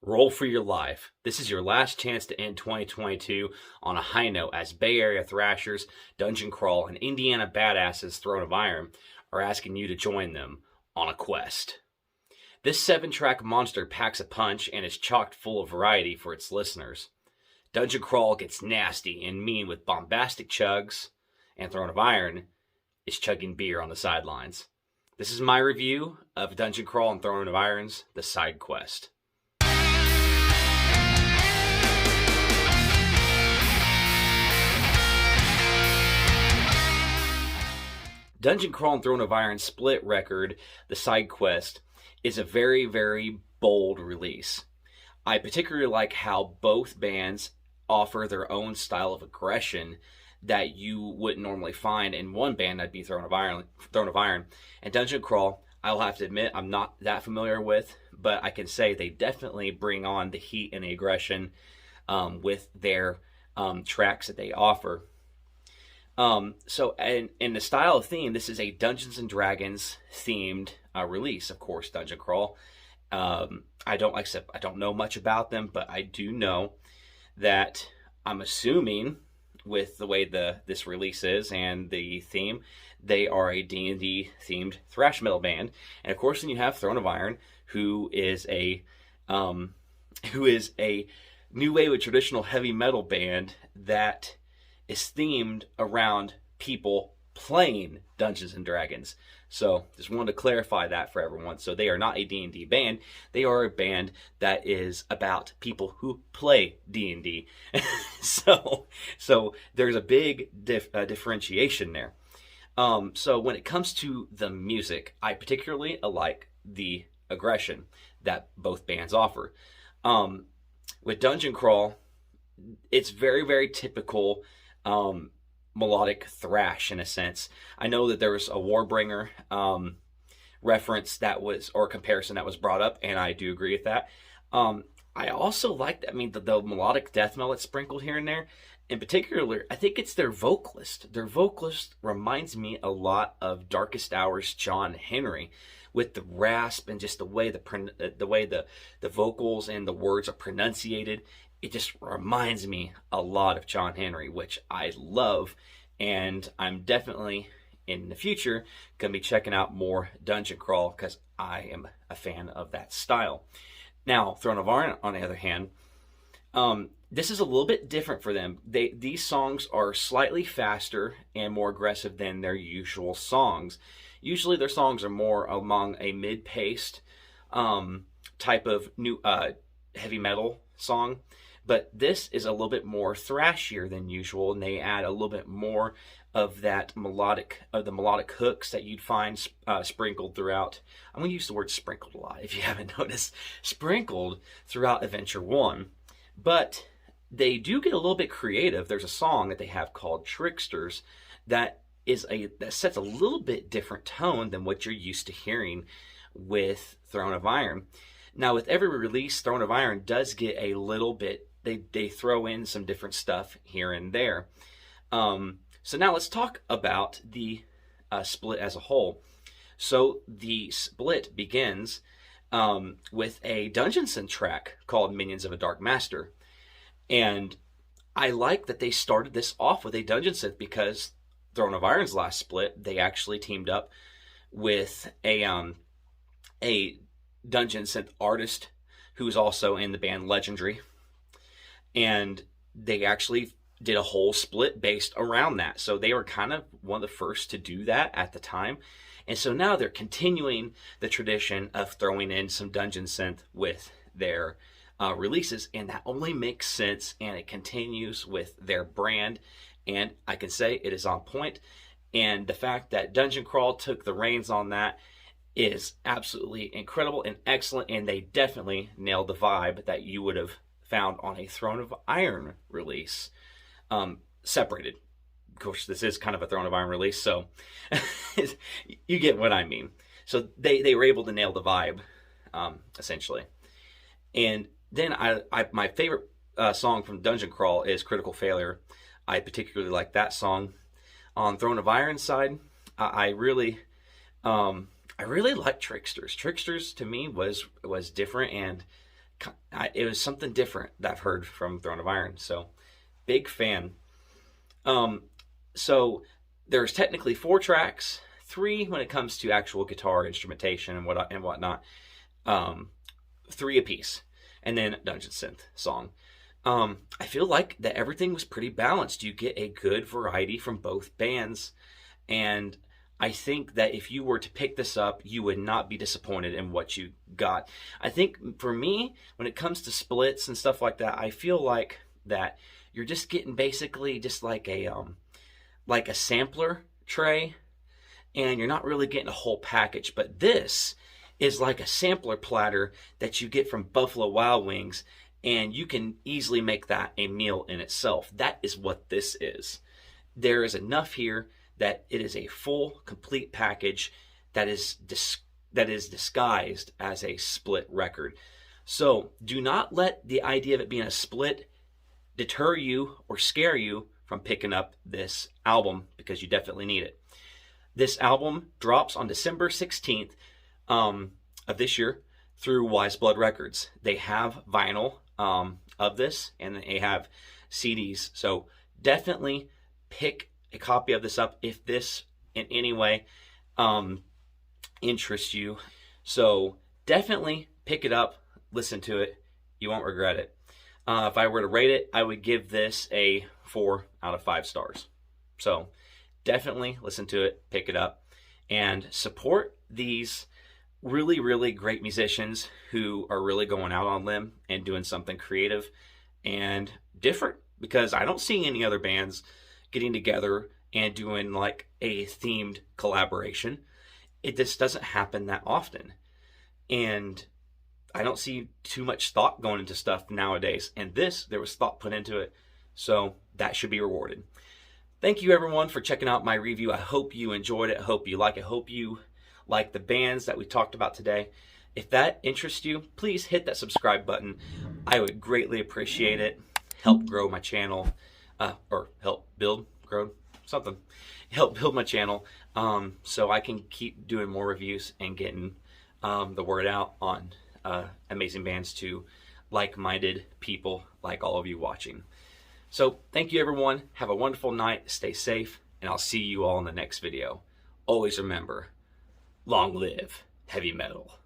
Roll for your life. This is your last chance to end 2022 on a high note as Bay Area Thrashers, Dungeon Crawl, and Indiana Badasses Throne of Iron are asking you to join them on a quest. This 7-track monster packs a punch and is chock full of variety for its listeners. Dungeon Crawl gets nasty and mean with bombastic chugs, and Throne of Iron is chugging beer on the sidelines. This is my review of Dungeon Crawl and Throne of Iron's The Side Quest. Dungeon Crawl and Throne of Iron split record, The Side Quest, is a very, very bold release. I particularly like how both bands offer their own style of aggression that you wouldn't normally find in one band. That'd be Throne of Iron. And Dungeon Crawl, I'll have to admit, I'm not that familiar with, but I can say they definitely bring on the heat and the aggression with their tracks that they offer. So in the style of theme, this is a Dungeons and Dragons themed release. Of course, Dungeon Crawl. I don't know much about them, but I do know that I'm assuming with the way this release is and the theme, they are a D&D themed thrash metal band. And of course, then you have Throne of Iron, who is a new wave of traditional heavy metal band that is themed around people playing Dungeons and Dragons. So just wanted to clarify that for everyone. So they are not a D&D band. They are a band that is about people who play D&D. So there's a big differentiation there. So when it comes to the music, I particularly like the aggression that both bands offer. With Dungeon Crawl, it's very, very typical melodic thrash in a sense. I know that there was a Warbringer reference or comparison that was brought up, and I do agree with that. I also like that. I mean, the melodic death metal that's sprinkled here and there. In particular, I think it's their vocalist. Their vocalist reminds me a lot of Darkest Hour's John Henry, with the rasp and just the way the vocals and the words are pronunciated. It just reminds me a lot of John Henry, which I love, and I'm definitely in the future going to be checking out more Dungeon Crawl because I am a fan of that style. Now, Throne of Iron, on the other hand, this is a little bit different for them. These songs are slightly faster and more aggressive than their usual songs. Usually their songs are more among a mid-paced type of new heavy metal song. But this is a little bit more thrashier than usual, and they add a little bit more of the melodic hooks that you'd find sprinkled throughout. I'm going to use the word sprinkled a lot, if you haven't noticed. Sprinkled throughout Adventure 1. But they do get a little bit creative. There's a song that they have called Tricksters that sets a little bit different tone than what you're used to hearing with Throne of Iron. Now, with every release, Throne of Iron does get a little bit. They throw in some different stuff here and there. So now let's talk about the split as a whole. So the split begins with a Dungeon Synth track called Minions of a Dark Master. And I like that they started this off with a Dungeon Synth because Throne of Iron's last split, they actually teamed up with a Dungeon Synth artist who's also in the band Legendary. And they actually did a whole split based around that. So they were kind of one of the first to do that at the time. And so now they're continuing the tradition of throwing in some Dungeon Synth with their releases. And that only makes sense, and it continues with their brand. And I can say it is on point. And the fact that Dungeon Crawl took the reins on that is absolutely incredible and excellent, and they definitely nailed the vibe that you would have found on a Throne of Iron release, separated. Of course, this is kind of a Throne of Iron release, so you get what I mean. So they were able to nail the vibe, essentially. And then my favorite song from Dungeon Crawl is Critical Failure. I particularly like that song. On Throne of Iron's side, I really like Tricksters. Tricksters to me was different, and it was something different that I've heard from Throne of Iron. So big fan. So there's technically 4 tracks, 3 when it comes to actual guitar instrumentation and whatnot. 3 apiece, and then Dungeon Synth song. I feel like that everything was pretty balanced. You get a good variety from both bands, and I think that if you were to pick this up, you would not be disappointed in what you got. I think for me, when it comes to splits and stuff like that, I feel like that you're just getting basically just like a sampler tray, and you're not really getting a whole package. But this is like a sampler platter that you get from Buffalo Wild Wings, and you can easily make that a meal in itself. That is what this is. There is enough here that it is a full, complete package that is disguised as a split record. So do not let the idea of it being a split deter you or scare you from picking up this album, because you definitely need it. This album drops on December 16th of this year through Wise Blood Records. They have vinyl of this, and they have CDs. So definitely pick a copy of this up if this in any way interests you. So definitely pick it up, listen to it. You won't regret it. If I were to rate it, I would give this a 4 out of 5 stars. So definitely listen to it, pick it up, and support these really, really great musicians who are really going out on limb and doing something creative and different, because I don't see any other bands getting together and doing like a themed collaboration. It just doesn't happen that often. And I don't see too much thought going into stuff nowadays. And there was thought put into it. So that should be rewarded. Thank you everyone for checking out my review. I hope you enjoyed it. I hope you like it. I hope you like the bands that we talked about today. If that interests you, please hit that subscribe button. I would greatly appreciate it. Help grow my channel, or help build, grow, something. Help build my channel so I can keep doing more reviews and getting the word out on amazing bands to like-minded people like all of you watching. So thank you everyone. Have a wonderful night. Stay safe, and I'll see you all in the next video. Always remember, long live heavy metal.